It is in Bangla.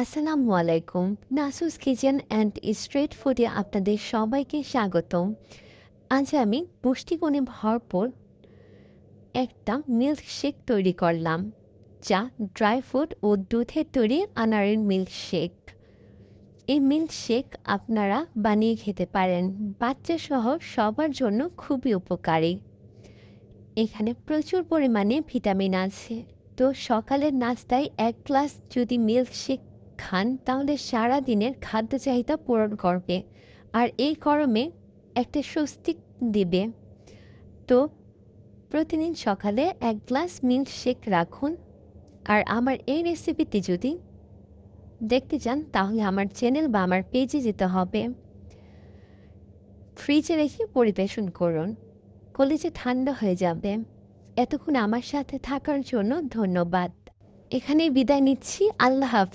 আসসালামু আলাইকুম। নাসুস কিচেন অ্যান্ড স্ট্রিট ফুডে আপনাদের সবাইকে স্বাগতম। আজ আমি পুষ্টিগুণে ভরপুর একটা মিল্কশেক তৈরি করলাম, যা ড্রাই ফ্রুট ও দুধের তৈরি আনারের মিল্কশেক। এই মিল্কশেক আপনারা বানিয়ে খেতে পারেন, বাচ্চাসহ সবার জন্য খুবই উপকারী। এখানে প্রচুর পরিমাণে ভিটামিন আছে। তো সকালের নাস্তায় ১ গ্লাস যদি মিল্কশেক খান তাহলে সারাদিনের খাদ্য চাহিদা পূরণ করবে, আর এই গরমে একটা স্বস্তি দিবে। তো প্রতিদিন সকালে ১ গ্লাস মিল্কশেক রাখুন। আর আমার এই রেসিপিটি যদি দেখতে চান তাহলে আমার চ্যানেল বা আমার পেজে যেতে হবে। ফ্রিজে রেখে পরিবেশন করুন, কলিজা ঠান্ডা হয়ে যাবে। এতক্ষণ আমার সাথে থাকার জন্য ধন্যবাদ। এখানেই বিদায় নিচ্ছি। আল্লাহ হাফেজ।